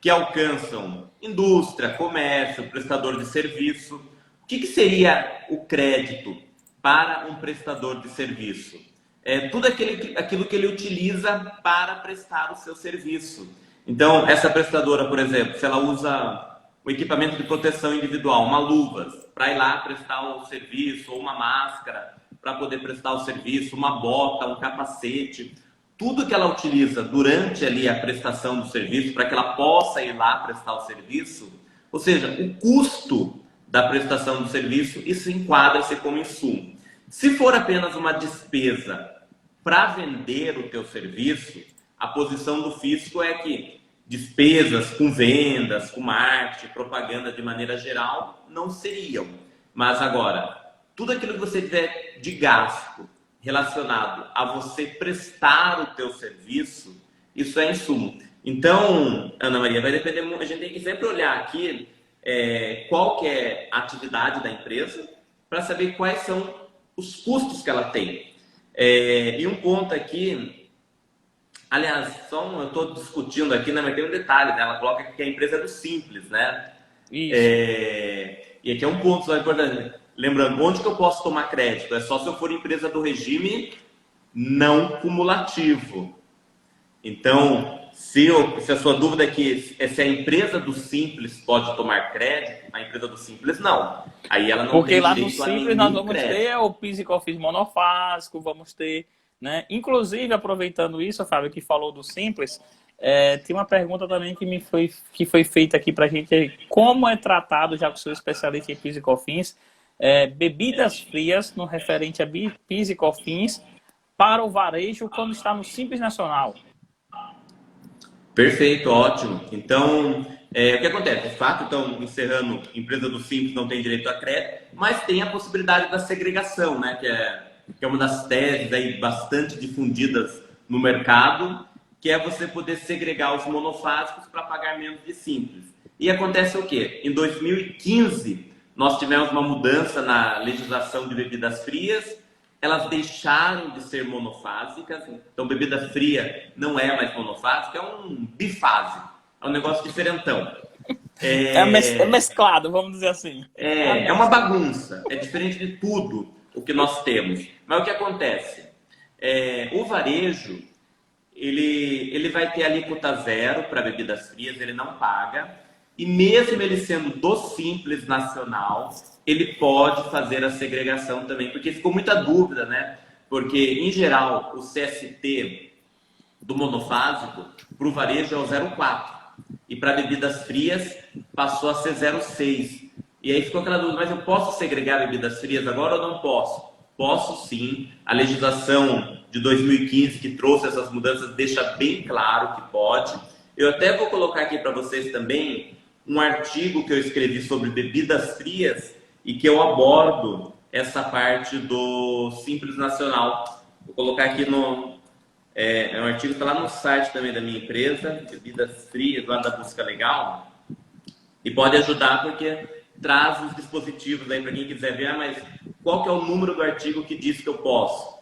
que alcançam indústria, comércio, prestador de serviço. O que seria o crédito para um prestador de serviço? É tudo aquilo que ele utiliza para prestar o seu serviço. Então, essa prestadora, por exemplo, se ela usa o equipamento de proteção individual, uma luva, para ir lá prestar o serviço, ou uma máscara para poder prestar o serviço, uma bota, um capacete, tudo que ela utiliza durante ali a prestação do serviço, para que ela possa ir lá prestar o serviço, ou seja, o custo da prestação do serviço, isso enquadra-se como insumo. Se for apenas uma despesa para vender o teu serviço, a posição do fisco é que despesas com vendas, com marketing, propaganda de maneira geral, não seriam. Mas agora, tudo aquilo que você tiver de gasto relacionado a você prestar o teu serviço, isso é insumo. Então, Ana Maria, vai depender muito, a gente tem que sempre olhar aqui qual que é a atividade da empresa para saber quais são os custos que ela tem. E um ponto aqui, aliás, eu estou discutindo aqui, né, mas tem um detalhe, né? Ela coloca que a empresa é do Simples, né? Isso. E aqui é um ponto só importante. Lembrando, onde que eu posso tomar crédito? É só se eu for empresa do regime não cumulativo. Então, se a sua dúvida aqui é se a empresa do Simples pode tomar crédito, a empresa do Simples não. Aí ela não Porque tem lá direito no a Simples nós nenhum vamos crédito. ter o PIS e COFINS monofásico, vamos ter, né? Inclusive, aproveitando isso, Fábio, que falou do Simples, tem uma pergunta também que foi feita aqui para a gente, como é tratado, já que sou especialista em PIS e COFINS, bebidas frias no referente a PIS e COFINS para o varejo quando está no Simples Nacional. Perfeito, ótimo. Então, o que acontece? De fato, então, encerrando, empresa do Simples não tem direito a crédito, mas tem a possibilidade da segregação, né? Que é uma das teses aí bastante difundidas no mercado, que é você poder segregar os monofásicos para pagar menos de Simples. E acontece o quê? Em 2015, nós tivemos uma mudança na legislação de bebidas frias, elas deixaram de ser monofásicas, então bebida fria não é mais monofásica, é um bifásico, é um negócio diferentão. É mesclado, vamos dizer assim. É uma bagunça, é diferente de tudo o que nós temos. Mas o que acontece? O varejo, ele vai ter alíquota zero para bebidas frias, ele não paga. E mesmo ele sendo do Simples Nacional, ele pode fazer a segregação também, porque ficou muita dúvida, né? Porque, em geral, o CST do monofásico para o varejo é o 0,4 e para bebidas frias passou a ser 0,6. E aí ficou aquela dúvida, mas eu posso segregar bebidas frias agora ou não posso? Posso sim. A legislação de 2015 que trouxe essas mudanças deixa bem claro que pode. Eu até vou colocar aqui para vocês também um artigo que eu escrevi sobre bebidas frias e que eu abordo essa parte do Simples Nacional. Vou colocar aqui no... um artigo que está lá no site também da minha empresa, Bebidas Frias, lá da Busca Legal. E pode ajudar porque traz os dispositivos aí para quem quiser ver, mas qual que é o número do artigo que diz que eu posso?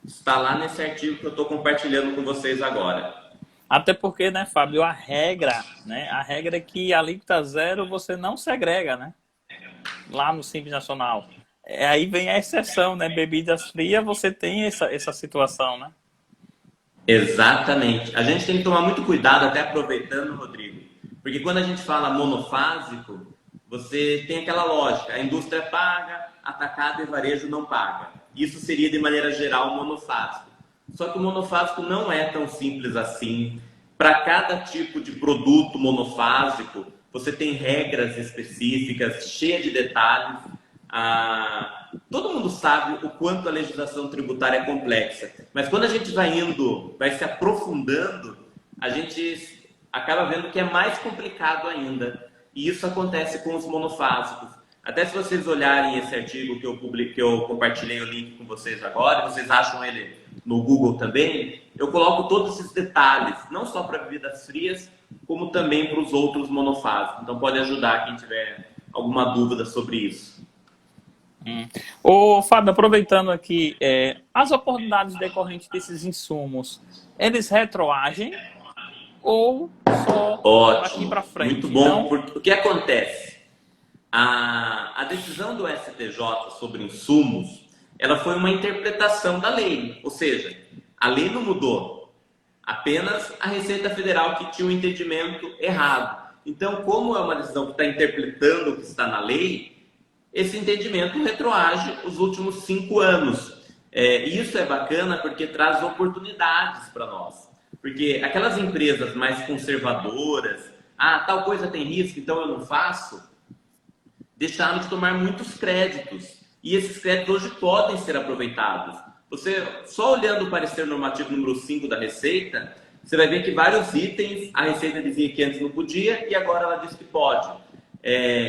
Está lá nesse artigo que eu estou compartilhando com vocês agora. Até porque, né, Fábio, a regra é que a alíquota zero você não segrega, né? Lá no Simples Nacional. Aí vem a exceção, né? Bebidas frias, você tem essa situação, né? Exatamente. A gente tem que tomar muito cuidado, até aproveitando, Rodrigo, porque quando a gente fala monofásico, você tem aquela lógica: a indústria paga, atacado e varejo não paga. Isso seria, de maneira geral, monofásico. Só que o monofásico não é tão simples assim. Para cada tipo de produto monofásico, você tem regras específicas, cheias de detalhes. Todo mundo sabe o quanto a legislação tributária é complexa, mas quando a gente vai indo, vai se aprofundando, a gente acaba vendo que é mais complicado ainda. E isso acontece com os monofásicos. Até se vocês olharem esse artigo que eu publiquei, que eu compartilhei o link com vocês agora, vocês acham ele no Google também, eu coloco todos esses detalhes, não só para bebidas frias, como também para os outros monofásicos. Então pode ajudar quem tiver alguma dúvida sobre isso. Ô, Fábio, aproveitando aqui, as oportunidades decorrentes desses insumos, eles retroagem ou só daqui Ótimo, para muito frente? bom, Então, porque o que acontece? A decisão do STJ sobre insumos, ela foi uma interpretação da lei, ou seja, a lei não mudou, apenas a Receita Federal que tinha um entendimento errado. Então, como é uma decisão que está interpretando o que está na lei, esse entendimento retroage os últimos 5 anos. E isso é bacana porque traz oportunidades para nós. Porque aquelas empresas mais conservadoras, tal coisa tem risco, então eu não faço, deixaram de tomar muitos créditos. E esses créditos hoje podem ser aproveitados. Você, só olhando o parecer normativo número 5 da Receita, você vai ver que vários itens a Receita dizia que antes não podia e agora ela diz que pode.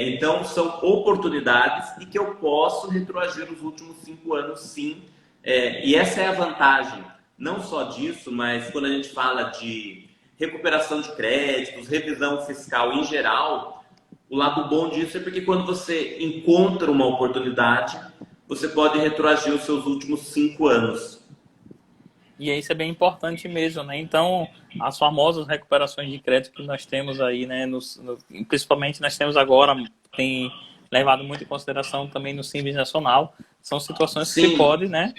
Então, são oportunidades e que eu posso retroagir os últimos 5 anos, sim. E essa é a vantagem, não só disso, mas quando a gente fala de recuperação de créditos, revisão fiscal em geral, o lado bom disso é porque quando você encontra uma oportunidade, você pode retroagir os seus últimos 5 anos. e isso é bem importante mesmo, né? Então, as famosas recuperações de crédito que nós temos aí, né? Principalmente nós temos agora, tem levado muito em consideração também no Simples Nacional, são situações que se Sim, pode, né?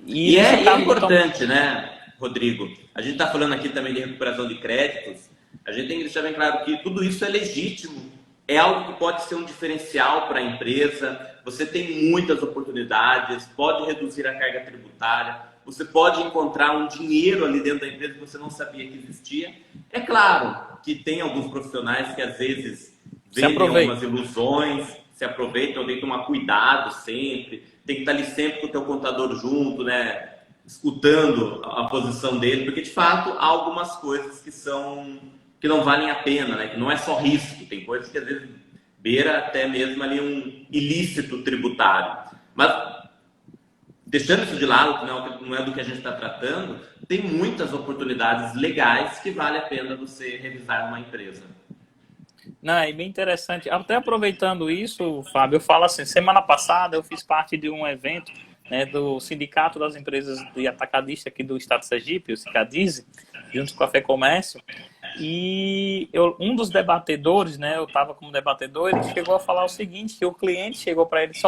e E esse é caso do importante, né, Rodrigo? A gente está falando aqui também de recuperação de créditos. A gente tem que deixar bem claro que tudo isso é legítimo. É algo que pode ser um diferencial para a empresa. Você tem muitas oportunidades, pode reduzir a carga tributária, você pode encontrar um dinheiro ali dentro da empresa que você não sabia que existia. É claro que tem alguns profissionais que às vezes se vendem algumas aproveita. ilusões, se aproveitam, tem que tomar cuidado sempre, tem que estar ali sempre com o teu contador junto, né? Escutando a posição dele, porque de fato há algumas coisas que não valem a pena, né? Que não é só risco, tem coisas que às vezes beira até mesmo ali um ilícito tributário. Mas deixando isso de lado, que não é do que a gente está tratando, tem muitas oportunidades legais que vale a pena você revisar numa empresa. Não, é bem interessante. Até aproveitando isso, Fábio, eu falo assim, semana passada eu fiz parte de um evento, né, do Sindicato das Empresas de Atacadista aqui do Estado de Sergipe, o Sicadize, junto com a FEComércio, e um dos debatedores, né, eu estava como debatedor, ele chegou a falar o seguinte, que o cliente chegou para ele e disse,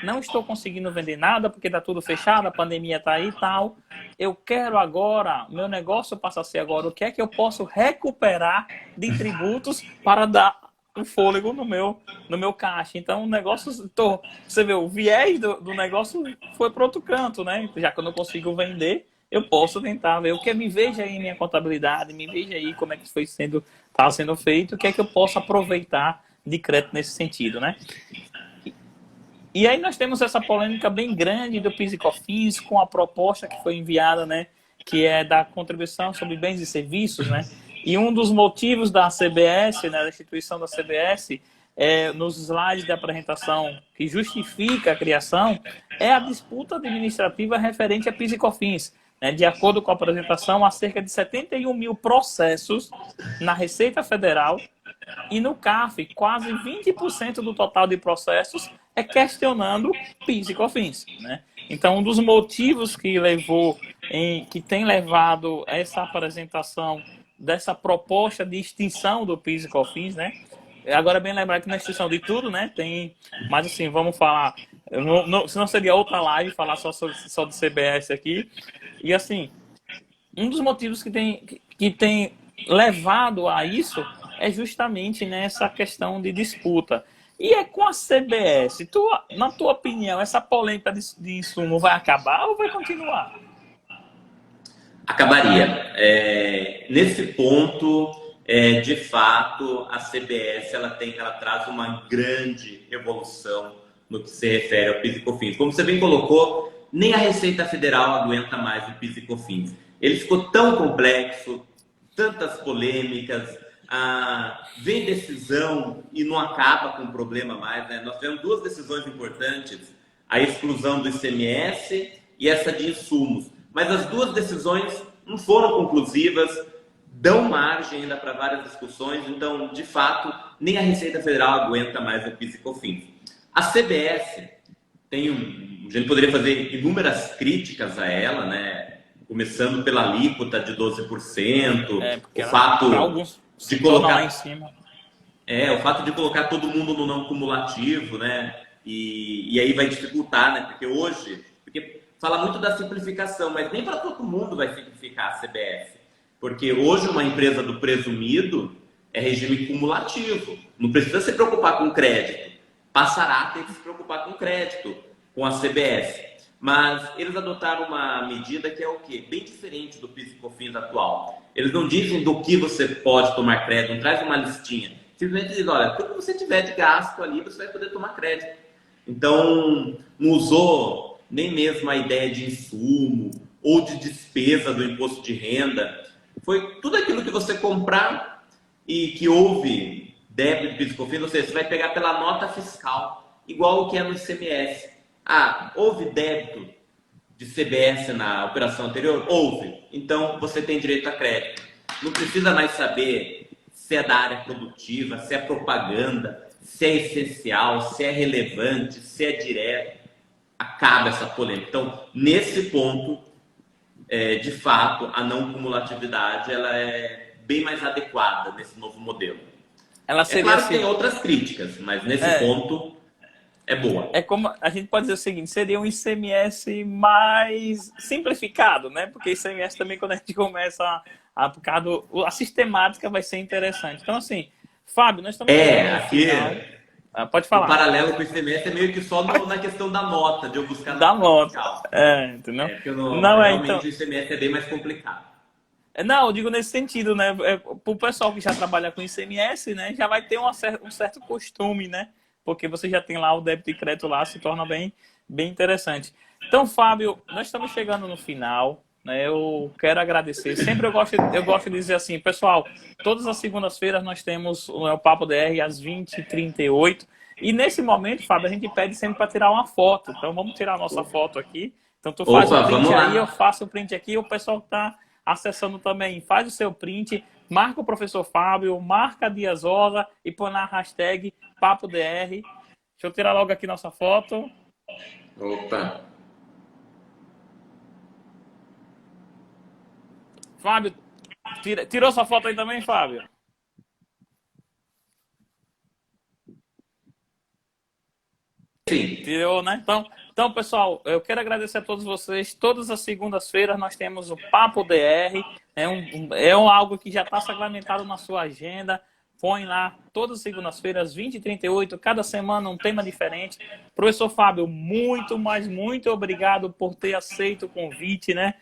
não estou conseguindo vender nada porque está tudo fechado, a pandemia está aí e tal. Eu quero agora, meu negócio passa a ser agora, o que é que eu posso recuperar de tributos para dar um fôlego no meu caixa. Então, o negócio, você vê, o viés do negócio foi para outro canto, né? Já que eu não consigo vender, eu posso tentar ver. Me veja aí minha contabilidade, me veja aí como é que está sendo feito, o que é que eu posso aproveitar de crédito nesse sentido, né? E aí nós temos essa polêmica bem grande do PIS e COFINS com a proposta que foi enviada, né, que é da contribuição sobre bens e serviços, né? E um dos motivos da CBS, né, da instituição da CBS, nos slides de apresentação que justifica a criação, é a disputa administrativa referente a PIS e COFINS. Né? De acordo com a apresentação, há cerca de 71 mil processos na Receita Federal e no CARF, quase 20% do total de processos é questionando PIS e COFINS, né? Então, um dos motivos que tem levado a essa apresentação dessa proposta de extinção do PIS e COFINS, né? Agora, é bem lembrar que na extinção de tudo, né? Tem, mas assim, vamos falar, Senão seria outra live falar só do CBS aqui. E assim, um dos motivos que tem levado a isso é justamente nessa questão de disputa. E é com a CBS. Na tua opinião, essa polêmica de insumo vai acabar ou vai continuar? Acabaria. Nesse ponto, de fato, a CBS ela traz uma grande evolução no que se refere ao PIS e COFINS. Como você bem colocou, nem a Receita Federal aguenta mais o PIS e COFINS. Ele ficou tão complexo, tantas polêmicas, vem decisão e não acaba com o problema mais, né? Nós tivemos duas decisões importantes, a exclusão do ICMS e essa de insumos. Mas as duas decisões não foram conclusivas, dão margem ainda para várias discussões, então, de fato, nem a Receita Federal aguenta mais o PIS e COFINS. A CBS a gente poderia fazer inúmeras críticas a ela, né? Começando pela alíquota de 12%, porque o fato alguns de colocar lá em cima. o fato de colocar todo mundo no não cumulativo, né? E aí vai dificultar, né? Porque fala muito da simplificação, mas nem para todo mundo vai simplificar a CBS. Porque hoje uma empresa do presumido é regime cumulativo. Não precisa se preocupar com crédito. Passará a ter que se preocupar com crédito, com a CBS. Mas eles adotaram uma medida que é o quê? Bem diferente do PIS e COFINS atual. Eles não dizem do que você pode tomar crédito, não traz uma listinha. Simplesmente dizem, olha, tudo que você tiver de gasto ali, você vai poder tomar crédito. Então, não usou nem mesmo a ideia de insumo ou de despesa do imposto de renda. Foi tudo aquilo que você comprar e que houve débito de PIS e COFINS, ou seja, você vai pegar pela nota fiscal, igual o que é no ICMS. Houve débito de CBS na operação anterior? Houve. Então, você tem direito a crédito. Não precisa mais saber se é da área produtiva, se é propaganda, se é essencial, se é relevante, se é direto. Acaba essa polêmica. Então, nesse ponto, de fato, a não cumulatividade ela é bem mais adequada nesse novo modelo. Ela seria claro assim, que tem outras críticas, mas nesse ponto é boa. É como a gente pode dizer o seguinte, seria um ICMS mais simplificado, né? Porque ICMS também, quando a gente começa a sistemática vai ser interessante. Então, assim, Fábio, nós estamos chegando no final. Pode falar. O paralelo com o ICMS é meio que só na questão da nota, de eu buscar da nota. Entendeu? Realmente então... o ICMS é bem mais complicado. Não, eu digo nesse sentido, né? Para o pessoal que já trabalha com ICMS, né? Já vai ter um certo costume, né? Porque você já tem lá o débito e crédito lá, se torna bem interessante. Então, Fábio, nós estamos chegando no final, né? Eu quero agradecer. Sempre eu gosto de dizer assim, pessoal, todas as segundas-feiras nós temos o Papo DR às 20h38. E nesse momento, Fábio, a gente pede sempre para tirar uma foto. Então, vamos tirar a nossa foto aqui. Então, tu faz o print aí, eu faço o print aqui, o pessoal que está acessando também, faz o seu print, marca o professor Fábio, marca a Diazola e põe na hashtag Papo DR. Deixa eu tirar logo aqui nossa foto. Opa! Fábio, tirou sua foto aí também, Fábio? Sim. Tirou, né? Então, pessoal, eu quero agradecer a todos vocês. Todas as segundas-feiras nós temos o Papo DR. É algo que já está sacramentado na sua agenda. Põe lá todas as segundas-feiras, 20h38, cada semana um tema diferente. Professor Fábio, muito obrigado por ter aceito o convite, né?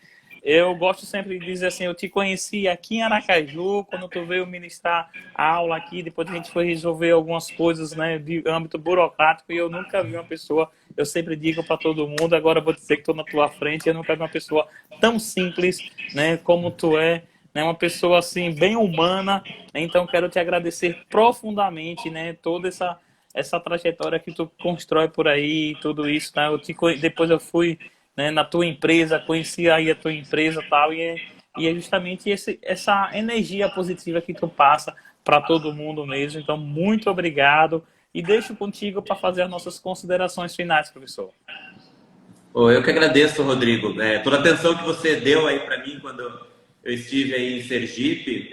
Eu gosto sempre de dizer assim, eu te conheci aqui em Aracaju, quando tu veio ministrar a aula aqui, depois a gente foi resolver algumas coisas, né, de âmbito burocrático, e eu nunca vi uma pessoa, eu sempre digo para todo mundo, agora eu vou dizer que estou na tua frente, eu nunca vi uma pessoa tão simples, né, como tu é, né, uma pessoa assim, bem humana, né, então quero te agradecer profundamente, né, toda essa trajetória que tu constrói por aí, tudo isso, tá? Depois eu fui, né, na tua empresa, conheci aí a tua empresa e tal, e é justamente essa energia positiva que tu passa para todo mundo mesmo. Então, muito obrigado e deixo contigo para fazer as nossas considerações finais, professor. Eu que agradeço, Rodrigo. Toda a atenção que você deu aí para mim quando eu estive aí em Sergipe,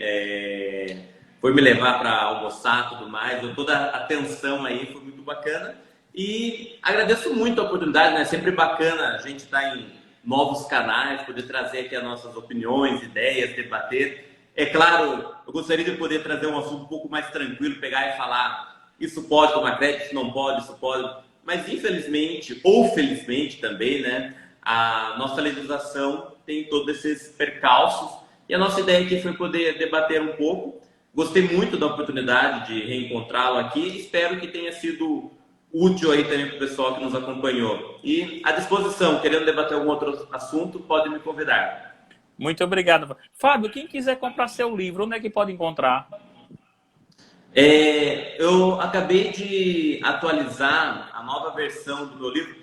foi me levar para almoçar e tudo mais, toda a atenção aí foi muito bacana. E agradeço muito a oportunidade, né? É sempre bacana a gente estar em novos canais, poder trazer aqui as nossas opiniões, ideias, debater. É claro, eu gostaria de poder trazer um assunto um pouco mais tranquilo, pegar e falar isso pode tomar crédito, isso não pode, isso pode. Mas infelizmente, ou felizmente também, né? A nossa legislação tem todos esses percalços. E a nossa ideia aqui foi poder debater um pouco. Gostei muito da oportunidade de reencontrá-lo aqui. Espero que tenha sido útil aí também para o pessoal que nos acompanhou. E à disposição, querendo debater algum outro assunto, pode me convidar. Muito obrigado. Fábio, quem quiser comprar seu livro, onde é que pode encontrar? Eu acabei de atualizar a nova versão do meu livro.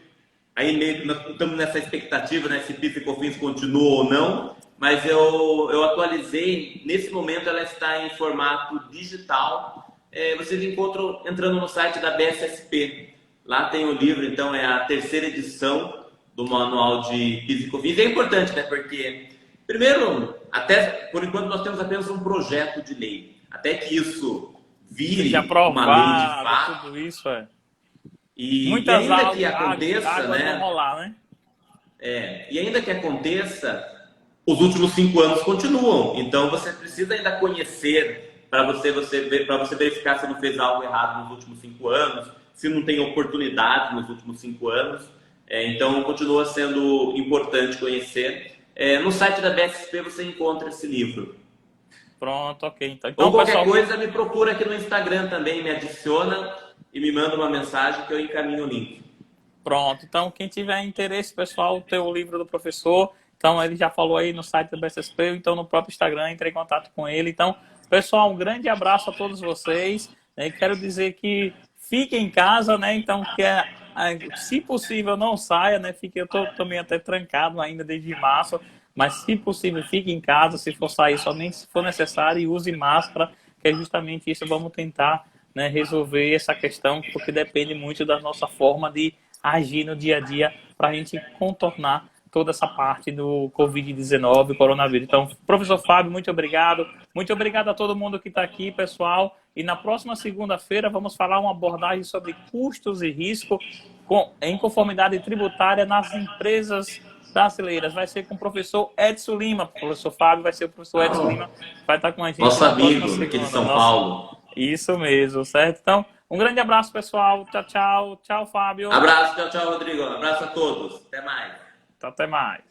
Aí meio que nós estamos nessa expectativa, né, se PIS e COFINS continua ou não, mas eu atualizei. Nesse momento ela está em formato digital. Vocês encontram entrando no site da BSSP. Lá tem o livro, então é a terceira edição do manual de PIS e COFINS. E é importante, né, porque primeiro, até por enquanto nós temos apenas um projeto de lei. Até que isso vire uma lei de fato. Tudo isso, E ainda que aconteça, né? Rolar, né? E ainda que aconteça, os últimos 5 anos continuam. Então você precisa ainda conhecer para você verificar se não fez algo errado nos últimos 5 anos, se não tem oportunidade nos últimos 5 anos. Então continua sendo importante conhecer. No site da BSP você encontra esse livro. Pronto, ok. Então, ou qualquer coisa, me procura aqui no Instagram também, me adiciona e me manda uma mensagem que eu encaminho o link. Pronto. Então, quem tiver interesse, pessoal, ter o livro do professor, então ele já falou aí no site da BSSP, ou então no próprio Instagram, entre em contato com ele. Então, pessoal, um grande abraço a todos vocês. Quero dizer que fiquem em casa, né? Então, se possível, não saia, né? Eu estou também até trancado ainda desde março. Mas, se possível, fique em casa. Se for sair, somente se for necessário, e use máscara, que é justamente isso. Vamos tentar, né, resolver essa questão, porque depende muito da nossa forma de agir no dia a dia para a gente contornar toda essa parte do Covid-19, coronavírus. Então, professor Fábio, muito obrigado. Muito obrigado a todo mundo que está aqui, pessoal. E na próxima segunda-feira vamos falar uma abordagem sobre custos e risco em conformidade tributária nas empresas brasileiras. Vai ser com o professor Edson Lima. O professor Fábio vai ser o professor Edson Lima. Vai estar com a gente. Nosso amigo aqui de São Paulo. Isso mesmo, certo? Então, um grande abraço, pessoal. Tchau, tchau. Tchau, Fábio. Abraço, tchau, tchau, Rodrigo. Abraço a todos. Até mais. Até mais.